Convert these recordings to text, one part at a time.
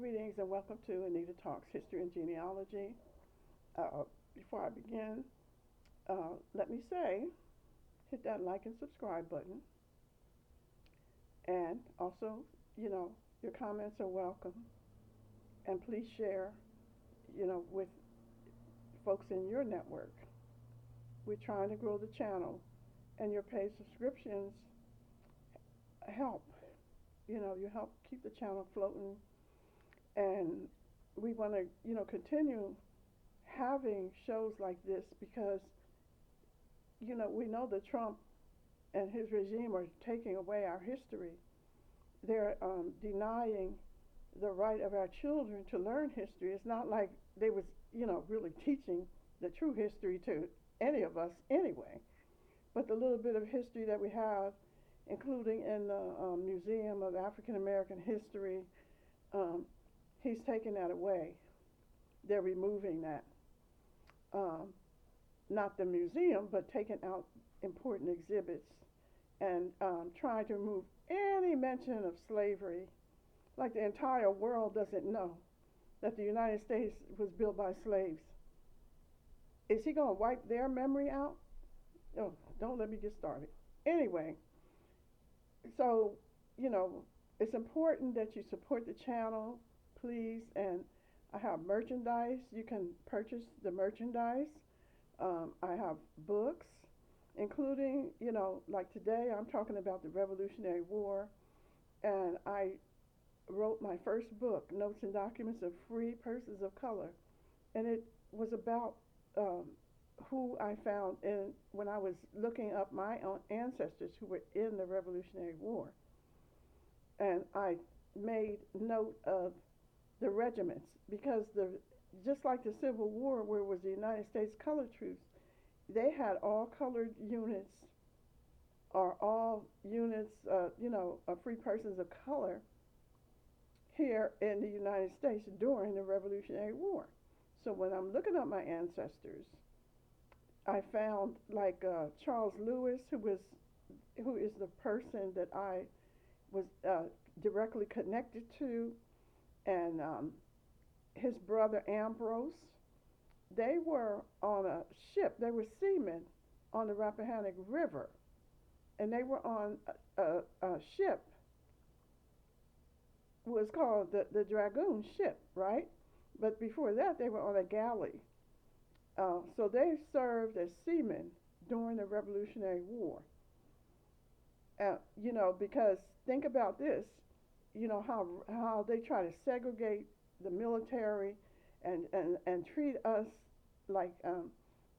Greetings and welcome to Anita Talks History and Genealogy. Before I begin, let me say, hit that like and subscribe button. And also, your comments are welcome. And please share, with folks in your network. We're trying to grow the channel, and your paid subscriptions help. You help keep the channel floating, and we want to, continue having shows like this because, we know that Trump and his regime are taking away our history. They're denying the right of our children to learn history. It's not like they was, really teaching the true history to any of us anyway. But the little bit of history that we have, including in the Museum of African American History, he's taking that away. They're removing that. Not the museum, but taking out important exhibits and trying to remove any mention of slavery. Like the entire world doesn't know that the United States was built by slaves. Is he going to wipe their memory out? Oh, don't let me get started. Anyway, so, it's important that you support the channel, please. And I have merchandise. You can purchase the merchandise. I have books, including, like today I'm talking about the Revolutionary War. And I wrote my first book, Notes and Documents of Free Persons of Color. And it was about who I found when I was looking up my own ancestors who were in the Revolutionary War. And I made note of the regiments because just like the Civil War, where it was the United States Colored Troops, they had all colored units or all units, of free persons of color here in the United States during the Revolutionary War. So when I'm looking up my ancestors, I found like Charles Lewis, who is the person that I was directly connected to, and his brother Ambrose. They were on a ship. They were seamen on the Rappahannock River, and they were on a ship. Was called the Dragoon ship, right? But before that, they were on a galley. So they served as seamen during the Revolutionary War. Because think about this, how they try to segregate the military and treat us like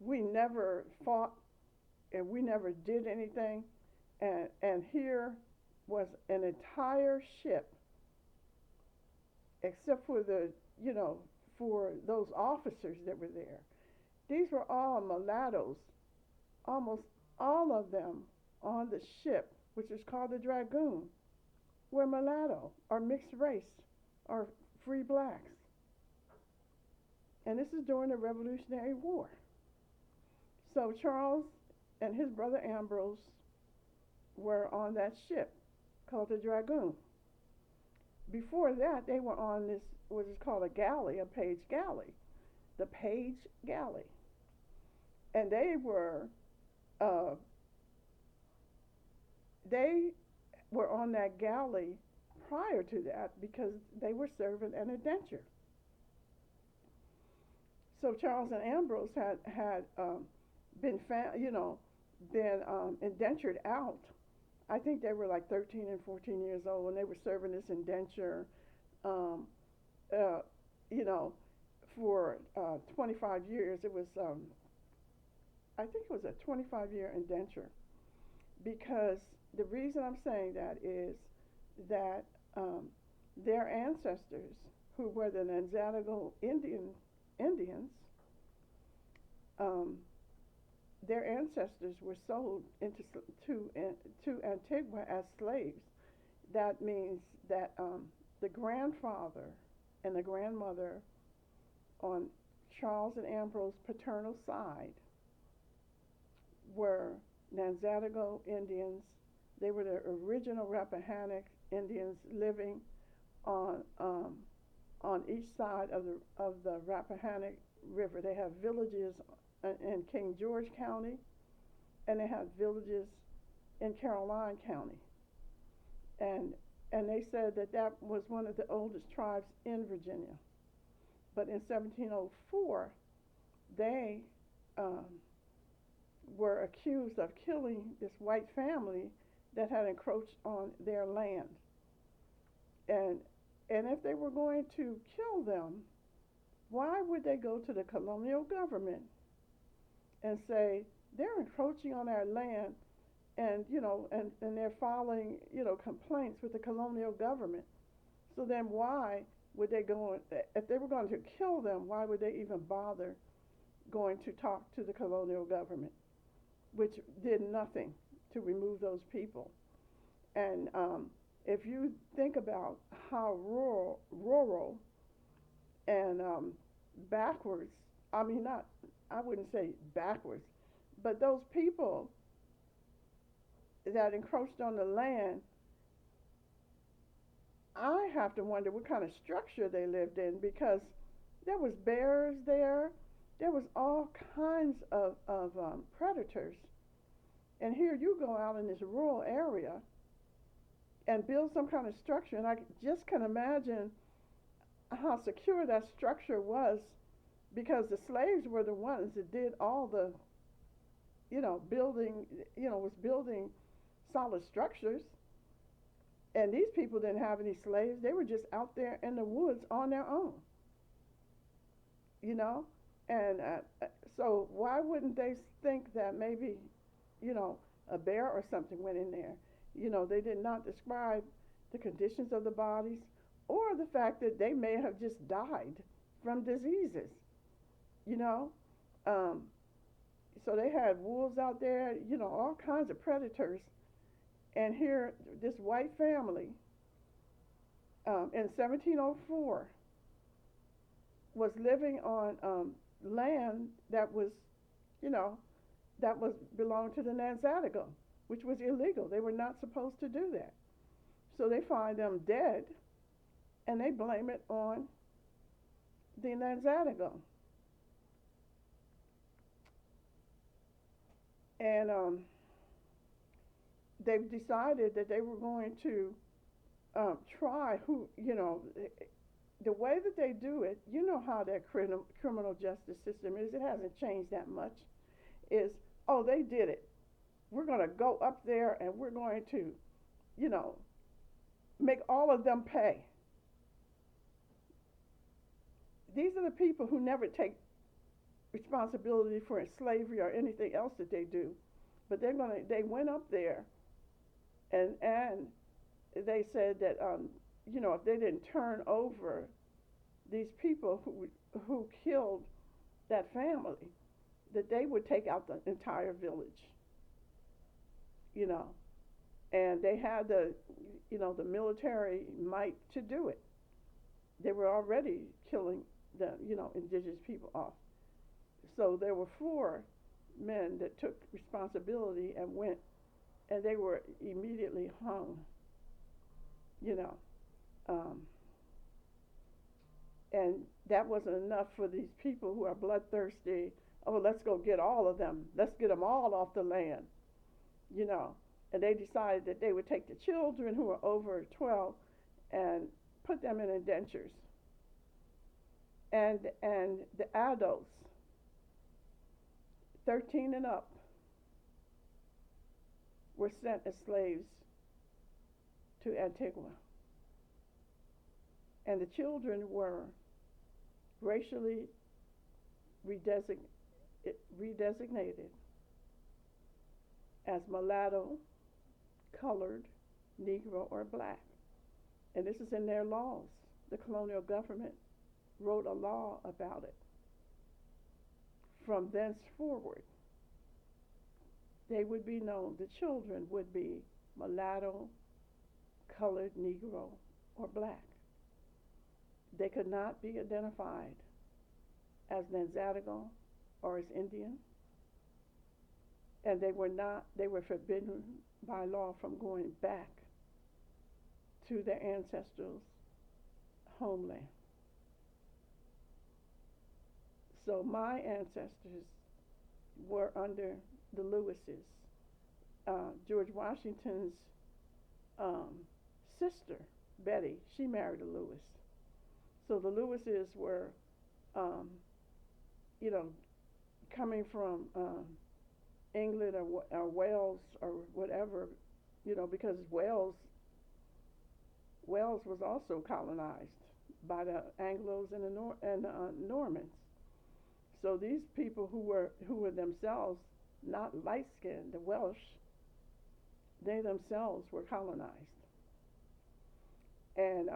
we never fought and we never did anything. And here was an entire ship, except for for those officers that were there. These were all mulattoes, almost all of them on the ship, which is called the Dragoon, were mulatto or mixed race or free blacks. And this is during the Revolutionary War. So Charles and his brother Ambrose were on that ship called the Dragoon. Before that, they were on this, what is called a galley, a Page Galley, the Page Galley. And they were on that galley prior to that because they were serving an indenture. So Charles and Ambrose had been indentured out. I think they were like 13 and 14 years old when they were serving this indenture, for 25 years. It was, I think it was a 25-year indenture. Because the reason I'm saying that is that their ancestors, who were the Nanzadigo Indians, their ancestors were sold to Antigua as slaves. That means that the grandfather and the grandmother on Charles and Ambrose's paternal side were Nanzadigo Indians. They were the original Rappahannock Indians living on on each side of the Rappahannock River. They have villages in King George County, and they have villages in Caroline County. And they said that that was one of the oldest tribes in Virginia. But in 1704, they were accused of killing this white family that had encroached on their land. And if they were going to kill them, why would they go to the colonial government and say they're encroaching on our land, and they're filing complaints with the colonial government? So then why would they go, if they were going to kill them, why would they even bother going to talk to the colonial government, which did nothing to remove those people? And if you think about how rural and backwards, I wouldn't say backwards, but those people that encroached on the land, I have to wonder what kind of structure they lived in, because there was bears there was all kinds of predators. And here you go out in this rural area and build some kind of structure, and I just can imagine how secure that structure was, because the slaves were the ones that did all the building, was building solid structures. And these people didn't have any slaves. They were just out there in the woods on their own. And so why wouldn't they think that maybe, a bear or something went in there? They did not describe the conditions of the bodies, or the fact that they may have just died from diseases. So they had wolves out there, all kinds of predators. And here, this white family in 1704 was living on land that was, belonged to the Nanzadigo, which was illegal. They were not supposed to do that. So they find them dead, and they blame it on the Nanzadigo. And they've decided that they were going to try the way that they do it, how their criminal justice system is. It hasn't changed that much. Is, oh, they did it. We're going to go up there and we're going to, make all of them pay. These are the people who never take responsibility for slavery or anything else that they do. But they went up there and they said that, if they didn't turn over these people who killed that family, that they would take out the entire village. And they had the military might to do it. They were already killing the, indigenous people off. So there were 4 men that took responsibility and went, and they were immediately hung. And that wasn't enough for these people who are bloodthirsty. Oh, let's go get all of them. Let's get them all off the land. And they decided that they would take the children who were over 12 and put them in indentures. And the adults, 13 and up, were sent as slaves to Antigua. And the children were racially redesignated as mulatto, colored, Negro, or black. And this is in their laws. The colonial government wrote a law about it. From thenceforward, they would be known, the children would be mulatto, colored, Negro, or black. They could not be identified as Nanzadigo or as Indian. And they were forbidden by law from going back to their ancestors' homeland. So my ancestors were under the Lewises. George Washington's um, sister, Betty, she married a Lewis. So the Lewises were, um, you know, coming from England or Wales or whatever, because Wales was also colonized by the Anglos and the Normans. So these people who were themselves not light skinned, the Welsh, they themselves were colonized and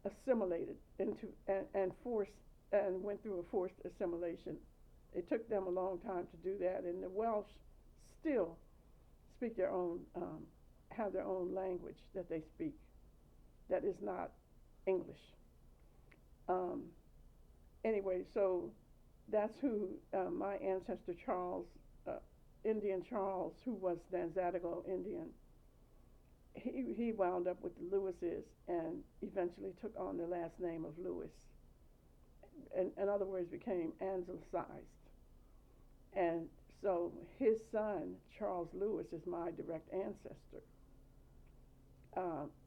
assimilated into and forced and went through a forced assimilation. It took them a long time to do that, and the Welsh still speak their own, have their own language that they speak that is not English. Um, anyway, so that's who my ancestor Charles, Indian Charles, who was the Nanzadigo Indian, he wound up with the Lewises and eventually took on the last name of Lewis. In other words, became anglicized. And so his son, Charles Lewis, is my direct ancestor.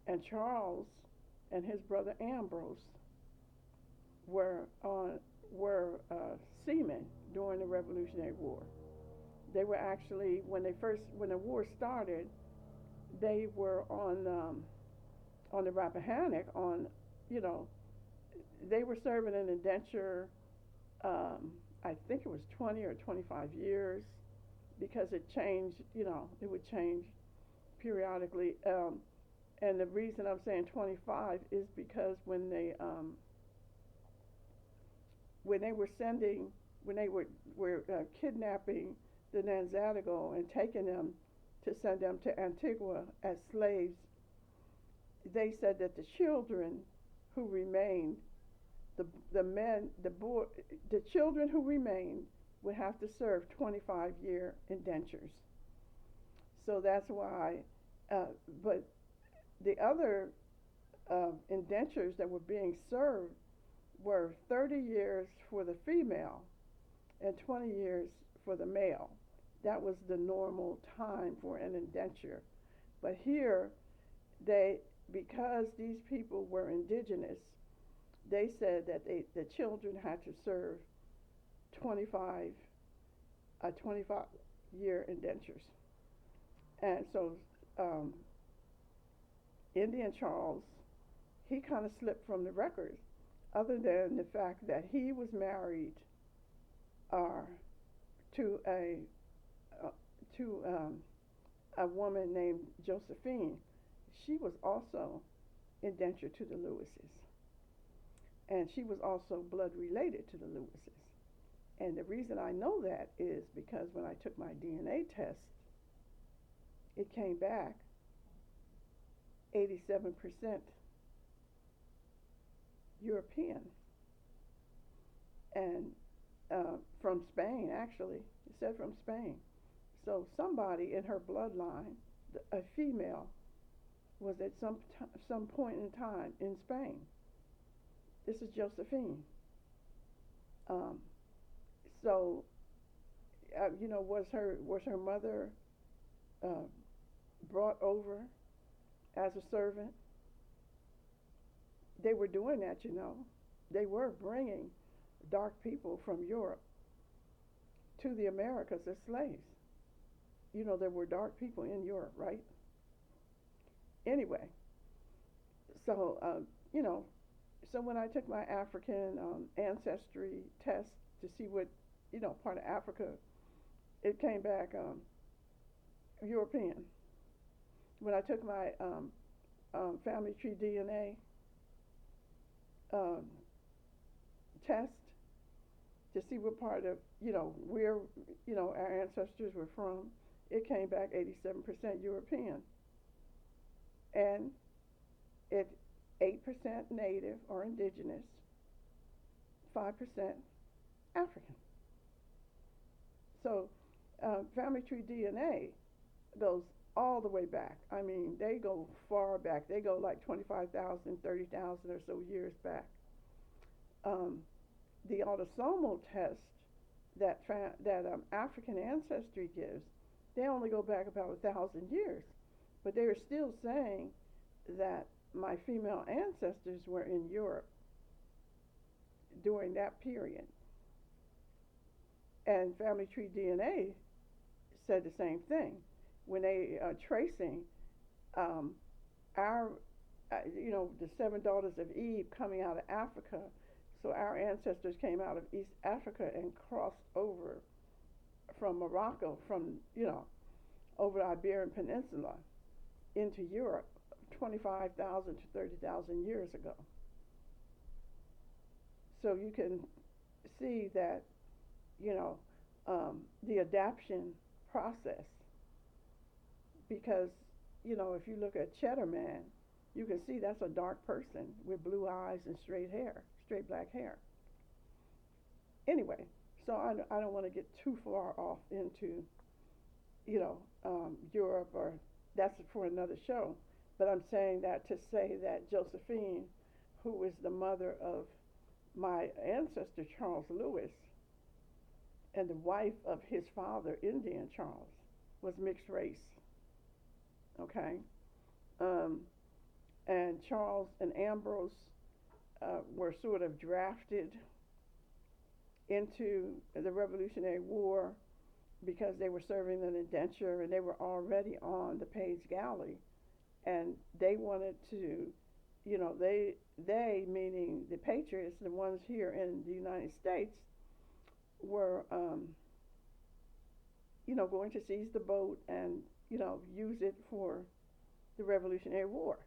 And Charles and his brother Ambrose were seamen during the Revolutionary War. They were actually, when the war started, they were on the Rappahannock they were serving an indenture. I think it was 20 or 25 years, because it changed. It would change periodically. And the reason I'm saying 25 is because when they were kidnapping the Nanzadigo and taking them to send them to Antigua as slaves, they said that the children who remained, the children who remained would have to serve 25-year indentures. So that's why, but the other indentures that were being served were 30 years for the female and 20 years for the male. That was the normal time for an indenture. But here, because these people were indigenous, they said that the children had to serve 25-year indentures. And so Indian Charles, he kind of slipped from the record, other than the fact that he was married to a woman named Josephine. She was also indentured to the Lewises, and she was also blood related to the Lewises. And the reason I know that is because when I took my DNA test, it came back 87% European, and from Spain, actually. It said from Spain. So somebody in her bloodline, a female, was at some point in time in Spain. This is Josephine. So, was her mother brought over as a servant? They were doing that, They were bringing dark people from Europe to the Americas as slaves. There were dark people in Europe, right? Anyway, so, so when I took my African ancestry test to see what, part of Africa, it came back European. When I took my family tree DNA test to see what part of, where, our ancestors were from, it came back 87% European. And it's 8% native or indigenous, 5% African. So family tree DNA goes all the way back. I mean, they go far back. They go like 25,000, 30,000 or so years back. The autosomal test African ancestry gives, they only go back about 1,000 years, but they are still saying that my female ancestors were in Europe during that period. And Family Tree DNA said the same thing when they are tracing our, the seven daughters of Eve coming out of Africa. So our ancestors came out of East Africa and crossed over from Morocco, over the Iberian Peninsula into Europe 25,000 to 30,000 years ago. So you can see that, the adaptation process, because, if you look at Cheddar Man, you can see that's a dark person with blue eyes and straight black hair. Anyway, so I don't want to get too far off into, Europe, or that's for another show. But I'm saying that to say that Josephine, who is the mother of my ancestor Charles Lewis, and the wife of his father, Indian Charles, was mixed race. Okay? And Charles and Ambrose were sort of drafted into the Revolutionary War because they were serving an indenture and they were already on the Page Galley. And they wanted to, they meaning the Patriots, the ones here in the United States, were, going to seize the boat and, use it for the Revolutionary War.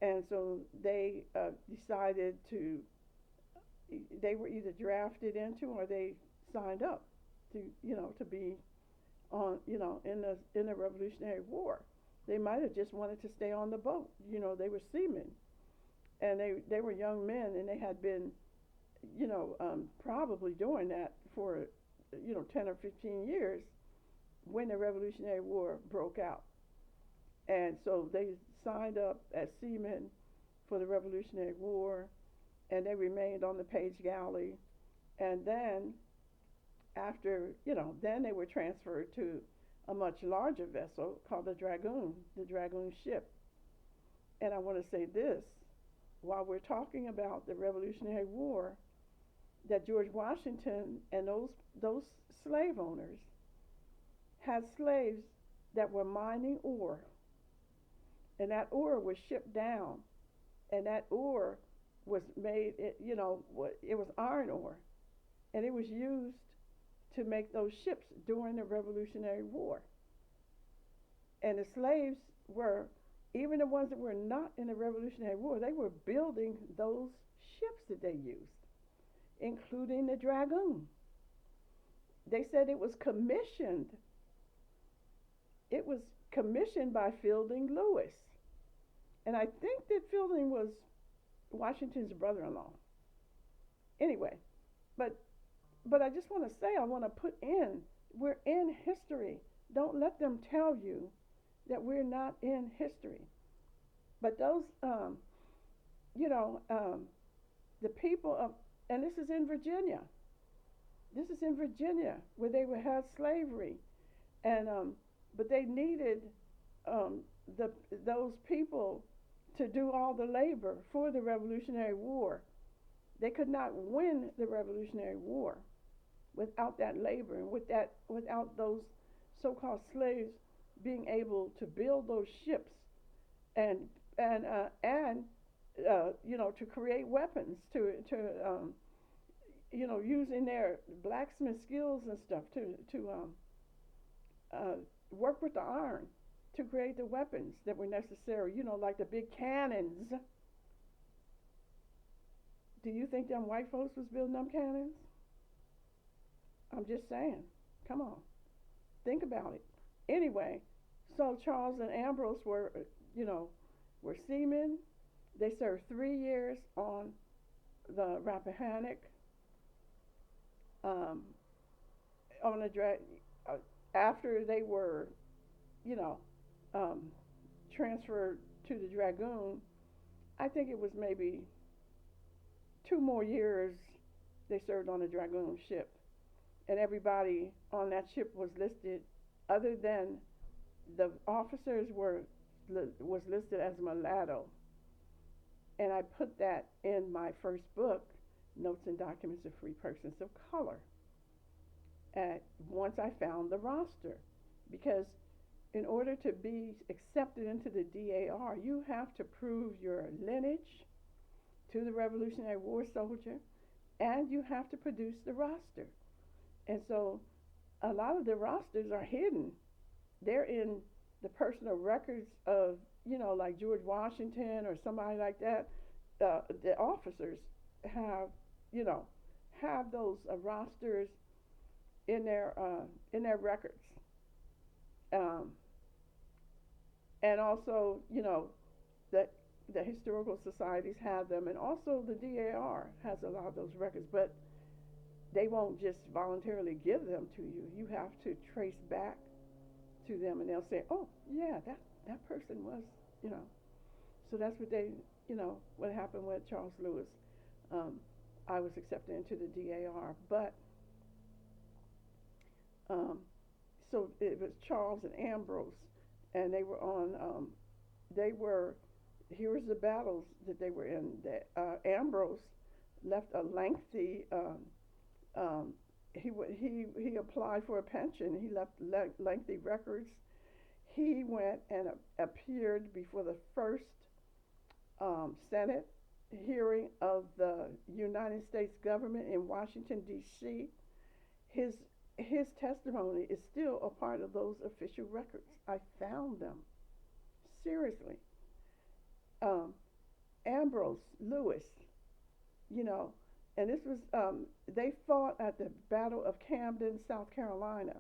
And so they decided they were either drafted into or they signed up to be on, in the Revolutionary War. They might have just wanted to stay on the boat. They were seamen. And they were young men, and they had been, probably doing that for, 10 or 15 years when the Revolutionary War broke out. And so they signed up as seamen for the Revolutionary War, and they remained on the Page Galley. And then after, then they were transferred to a much larger vessel called the Dragoon ship. And I want to say this, while we're talking about the Revolutionary War, that George Washington and those slave owners had slaves that were mining ore, and that ore was shipped down, and that ore was made, it was iron ore, and it was used to make those ships during the Revolutionary War. And the slaves were, even the ones that were not in the Revolutionary War, they were building those ships that they used, including the Dragoon. They said it was commissioned. It was commissioned by Fielding Lewis. And I think that Fielding was Washington's brother-in-law. Anyway, but I just want to say, I want to put in, we're in history. Don't let them tell you that we're not in history. But those, the people of, and this is in Virginia. This is in Virginia where they had slavery, and but they needed those people to do all the labor for the Revolutionary War. They could not win the Revolutionary War without that labor and without those so-called slaves being able to build those ships and to create weapons, to using their blacksmith skills and stuff to work with the iron to create the weapons that were necessary, like the big cannons. Do you think them white folks was building them cannons? I'm just saying. Come on. Think about it. Anyway, so Charles and Ambrose were seamen. They served 3 years on the Rappahannock. After they were, transferred to the Dragoon, I think it was maybe 2 more years they served on the Dragoon ship. and everybody on that ship was listed, other than the officers was listed as mulatto, and I put that in my first book, Notes and Documents of Free Persons of Color. And once I found the roster, because in order to be accepted into the DAR, you have to prove your lineage to the Revolutionary War soldier, and you have to produce the roster. And so a lot of the rosters are hidden. They're in the personal records of, like George Washington or somebody like that. The officers have, have those rosters in their records. And also, that the historical societies have them, and also the DAR has a lot of those records, but they won't just voluntarily give them to you. You have to trace back to them, and they'll say, oh, yeah, that person was, So that's what what happened with Charles Lewis. I was accepted into the DAR, but so it was Charles and Ambrose, and they were on, here's the battles that they were in. Ambrose left a lengthy, he applied for a pension. He left lengthy records. He went and appeared before the first Senate hearing of the United States government in Washington, D.C. His testimony is still a part of those official records. I found them. Seriously. Ambrose Lewis, and this was, they fought at the Battle of Camden, South Carolina.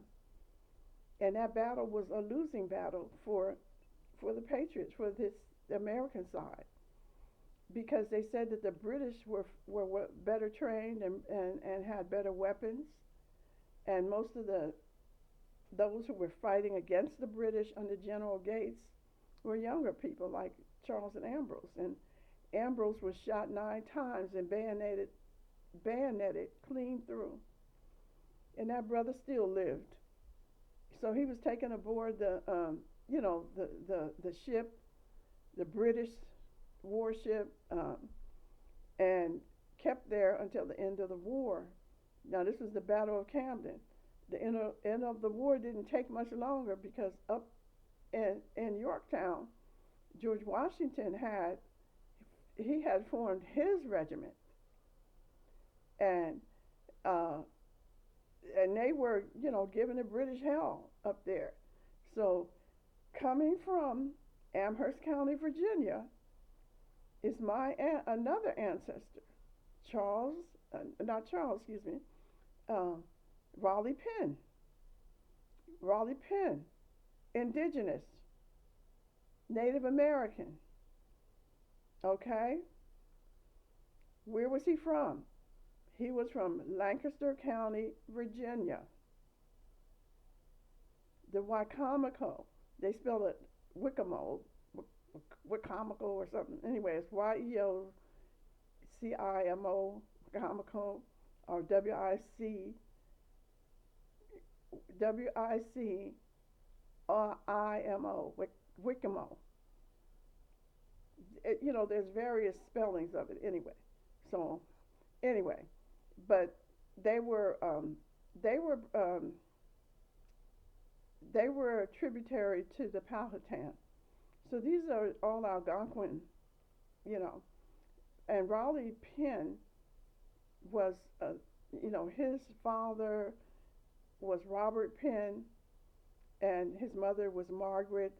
And that battle was a losing battle for the Patriots, for the American side, because they said that the British were better trained and had better weapons, and most of those who were fighting against the British under General Gates were younger people like Charles and Ambrose. And Ambrose was shot 9 times and bayoneted clean through, and that brother still lived. So he was taken aboard the ship, the British warship, and kept there until the end of the war. Now this was the Battle of Camden. The end of the war didn't take much longer, because up in Yorktown, George Washington had formed his regiment, and they were, giving the British hell up there. So coming from Amherst County, Virginia, is another ancestor, Rawley Pinn, indigenous, Native American. Okay? Where was he from? He was from Lancaster County, Virginia. The Wicomico, they spelled it Wicomo or something. Anyway, it's Yeocimo, Wicomico, or Wicimo, Wicomo. There's various spellings of it anyway. So, anyway, but they were tributary to the Powhatan. So these are all Algonquin, and Rawley Pinn was, his father was Robert Pinn, and his mother was Margaret,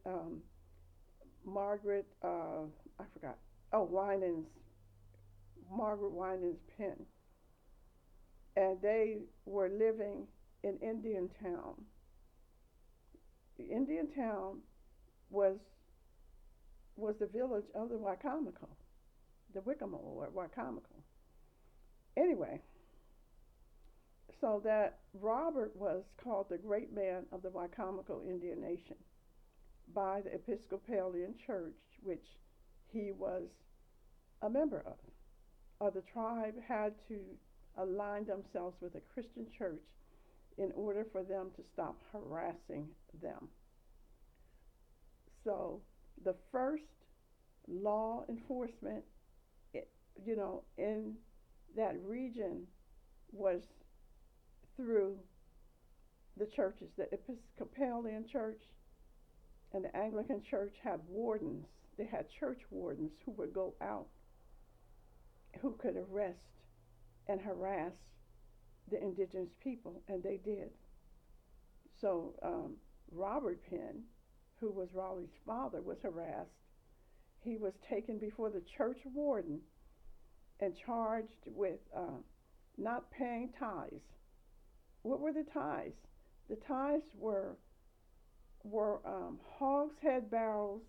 I forgot. Oh, Margaret Winans Pinn. And they were living in Indiantown. Indiantown was the village of the Wicomico, the Wicomo or Wicomico. Anyway, so that Robert was called the great man of the Wicomico Indian Nation by the Episcopalian Church, which he was a member of. The tribe had to align themselves with a Christian church in order for them to stop harassing them. So the first law enforcement, in that region was through the churches. The Episcopalian Church and the Anglican Church had wardens. They had church wardens who would go out, who could arrest and harass the indigenous people, and they did. So Robert Penn, who was Rawley's father, was harassed. He was taken before the church warden and charged with not paying tithes. What were the tithes? The tithes were hogshead barrels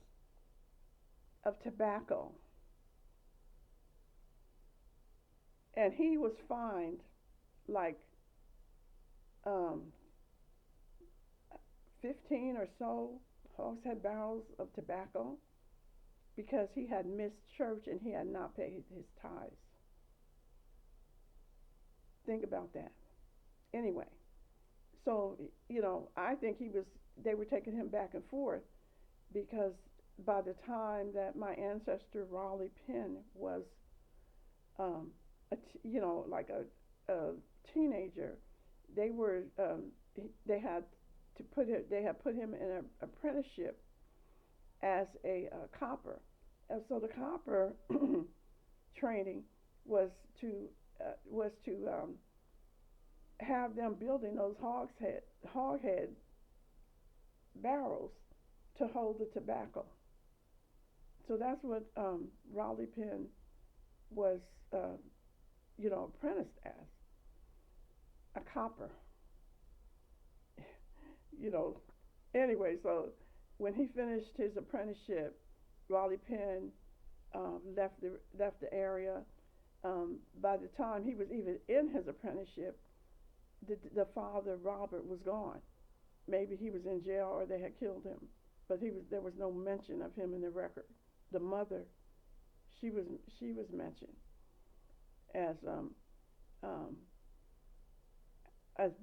of tobacco, and he was fined like 15 or so hogshead barrels of tobacco because he had missed church and he had not paid his tithes. Think about that. Anyway, so I think they were taking him back and forth because by the time that my ancestor Rawley Penn was like a teenager, they had put him in an apprenticeship as a copper, and so the copper training was to have them building those hoghead barrels to hold the tobacco. So that's what Rawley Penn was, apprenticed as, a copper. Anyway, so when he finished his apprenticeship, Rawley Penn left the area. By the time he was even in his apprenticeship, the father, Robert, was gone. Maybe he was in jail or they had killed him, but there was no mention of him in the record. The mother, she was mentioned as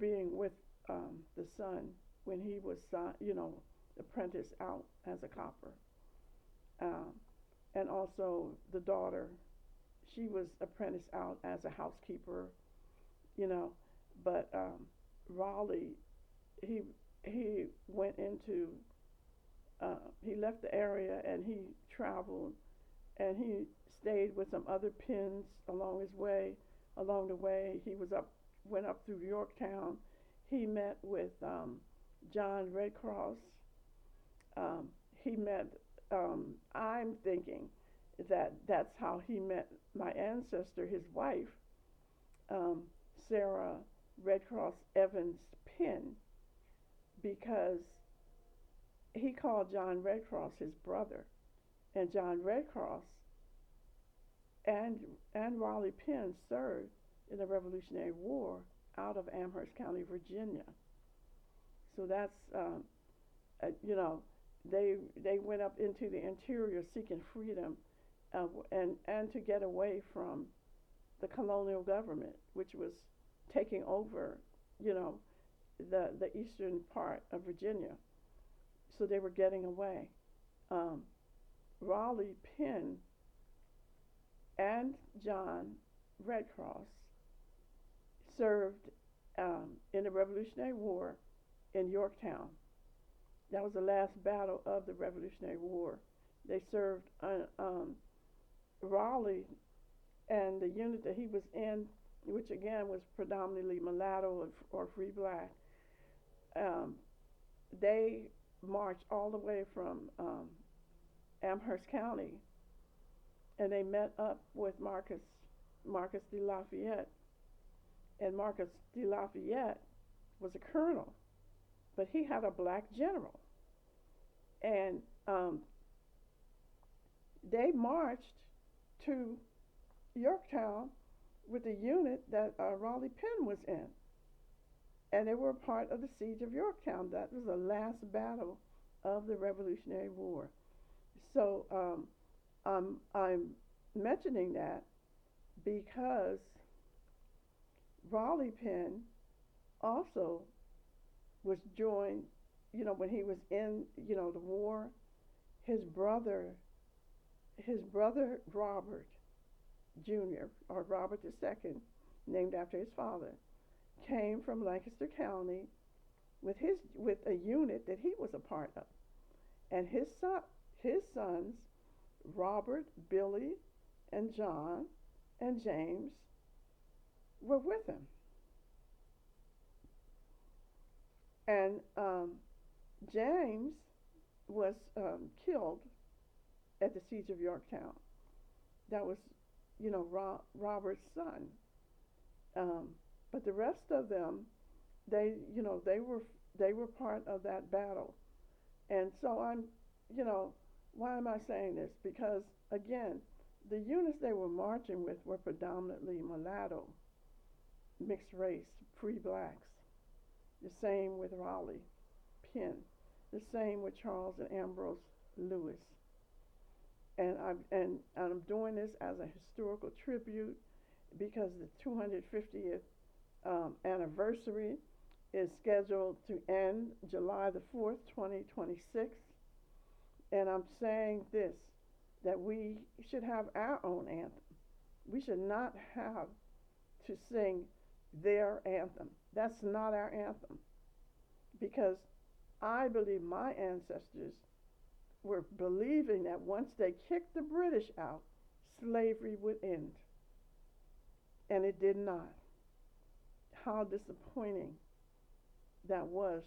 being with the son when he was apprenticed out as a copper, and also the daughter, she was apprenticed out as a housekeeper, but Rawley, he went into he left the area and he traveled and he stayed with some other Penns along the way. He went up through Yorktown. He met with John Redcross. He met, I'm thinking that's how he met my ancestor, his wife, Sarah Redcross Evans-Pinn, because he called John Redcross his brother, and John Redcross and Rawley Penn served in the Revolutionary War out of Amherst County, Virginia. So that's they went up into the interior seeking freedom and to get away from the colonial government, which was taking over the eastern part of Virginia. So they were getting away. Rawley Penn and John Redcross served in the Revolutionary War in Yorktown. That was the last battle of the Revolutionary War. They served Rawley and the unit that he was in, which again was predominantly mulatto or free black. They marched all the way from Amherst County, and they met up with Marcus de Lafayette. And Marcus de Lafayette was a colonel, but he had a black general. And they marched to Yorktown with the unit that Rawley Penn was in. And they were part of the Siege of Yorktown. That was the last battle of the Revolutionary War. So I'm mentioning that because Rawley Penn also was joined, when he was in, the war. His brother, Robert Jr. or Robert II, named after his father, came from Lancaster County with a unit that he was a part of, and his sons, Robert, Billy, and John, and James, were with him. And James was killed at the Siege of Yorktown. That was, Robert's son. But the rest of them, they were part of that battle. And so why am I saying this? Because again, the units they were marching with were predominantly mulatto, mixed race, free blacks. The same with Rawley, Penn. The same with Charles and Ambrose Lewis. And I'm doing this as a historical tribute because the 250th anniversary is scheduled to end July the 4th, 2026. And I'm saying this, that we should have our own anthem. We should not have to sing their anthem. That's not our anthem. Because I believe my ancestors were believing that once they kicked the British out, slavery would end. And it did not. How disappointing that was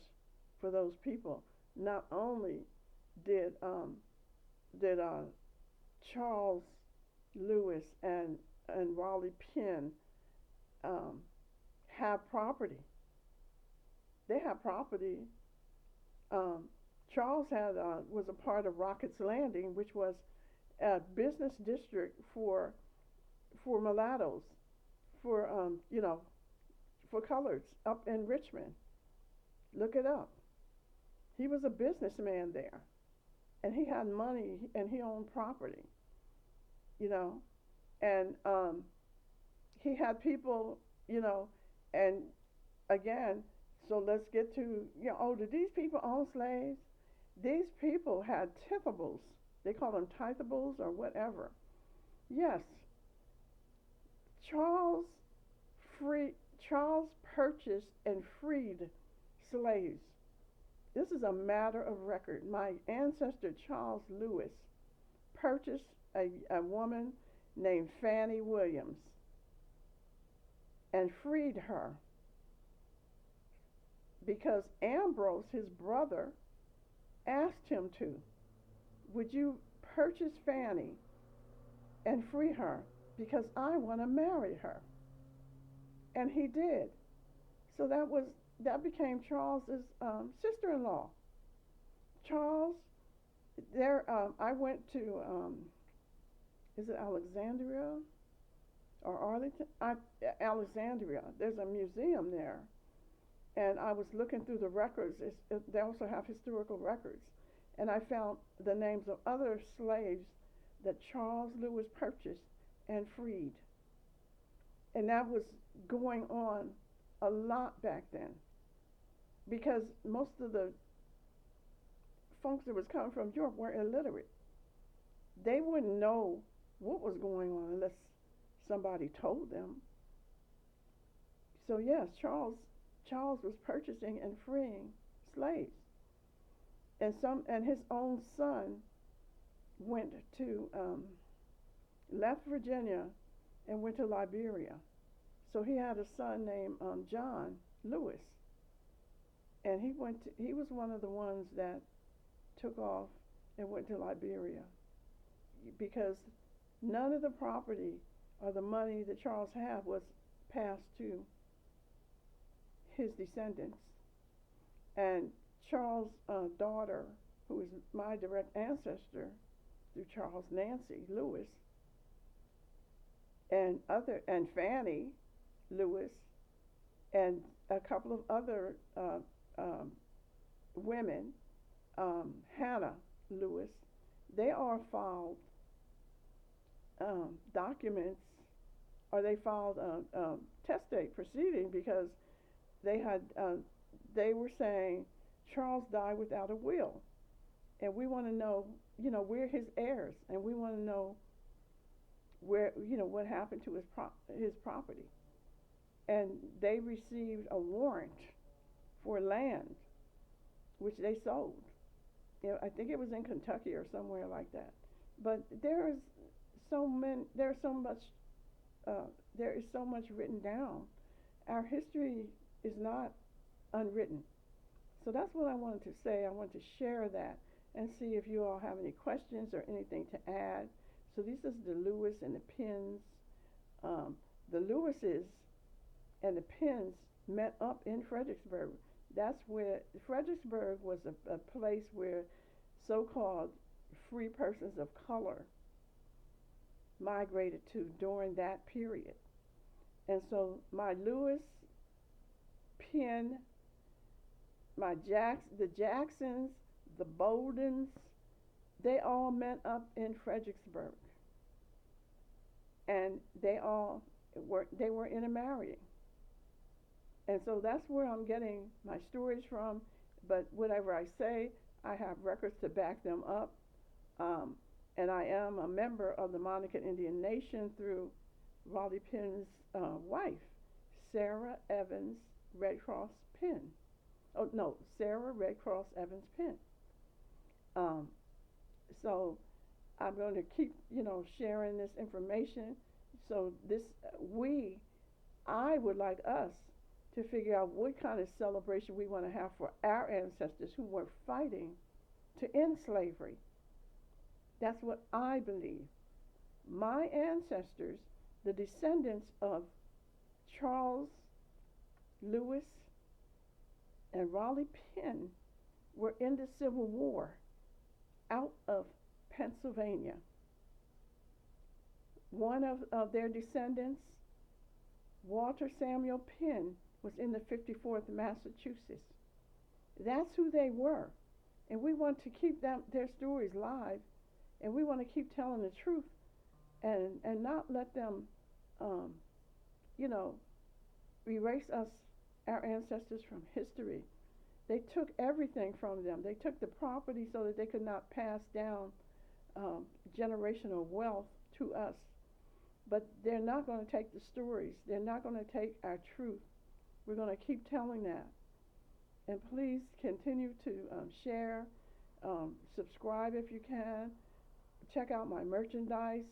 for those people. Not only did Charles Lewis and Rawley Penn have property. They have property. Charles was a part of Rocket's Landing, which was a business district for mulattoes, for coloreds up in Richmond. Look it up. He was a businessman there, and he had money and he owned property, and he had people, and again, so let's get to, did these people own slaves? These people had tithables. They call them tithables or whatever. Yes, Charles purchased and freed slaves. This is a matter of record. My ancestor, Charles Lewis, purchased a woman named Fannie Williams and freed her because Ambrose, his brother, asked him to. Would you purchase Fannie and free her because I want to marry her? And he did. So that became Charles's sister-in-law. Charles, I went to, is it Alexandria or Arlington? Alexandria. There's a museum there. And I was looking through the records. They also have historical records. And I found the names of other slaves that Charles Lewis purchased and freed. And that was going on a lot back then, because most of the folks that was coming from Europe were illiterate. They wouldn't know what was going on unless somebody told them. So yes, Charles was purchasing and freeing slaves, and his own son went to left Virginia and went to Liberia. So he had a son named John Lewis, and he was one of the ones that took off and went to Liberia, because none of the property or the money that Charles had was passed to his descendants. And Charles' daughter, who is my direct ancestor through Charles, Nancy Lewis, and Fannie Lewis, and a couple of other women, Hannah Lewis, they all filed documents, or they filed testate proceeding because they had they were saying Charles died without a will, and we want to know, we're his heirs, and we want to know where, what happened to his property. And they received a warrant for land, which they sold. I think it was in Kentucky or somewhere like that. But there is so many, there's so much, there is so much written down. Our history is not unwritten. So that's what I wanted to say. I wanted to share that and see if you all have any questions or anything to add. So this is the Lewis and the Pinns. The Lewises and the Pinns met up in Fredericksburg. That's where Fredericksburg was a place where so-called free persons of color migrated to during that period. And so my Lewis, Penn, the Jacksons, the Boldens, they all met up in Fredericksburg. And they were intermarrying. And so that's where I'm getting my stories from. But whatever I say, I have records to back them up. And I am a member of the Monacan Indian Nation through Rawley Pinn's wife, Sarah Redcross Pinn. Oh, no, Sarah Redcross Evans-Pinn. So I'm going to keep, sharing this information. So I would like us to figure out what kind of celebration we want to have for our ancestors who were fighting to end slavery. That's what I believe. My ancestors, the descendants of Charles Lewis and Rawley Pinn, were in the Civil War out of Pennsylvania. One of their descendants, Walter Samuel Penn, was in the 54th Massachusetts. That's who they were. And we want to keep their stories live, and we want to keep telling the truth and not let them, erase our ancestors from history. They took everything from them. They took the property so that they could not pass down generational wealth to us. But they're not going to take the stories. They're not going to take our truth. We're going to keep telling that. And please continue to share, subscribe if you can. Check out my merchandise.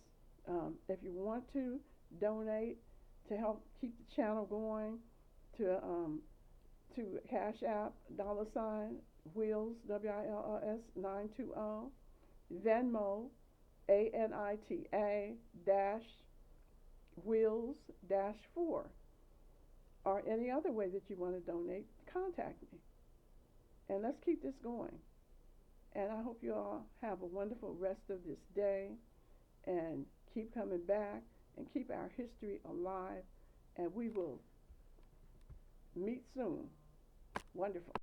If you want to donate to help keep the channel going, to Cash App, $Wheels, WILLS 920, Venmo, ANITA Wheels 4, or any other way that you want to donate, contact me. And let's keep this going. And I hope you all have a wonderful rest of this day, and keep coming back and keep our history alive. And we will meet soon. Wonderful.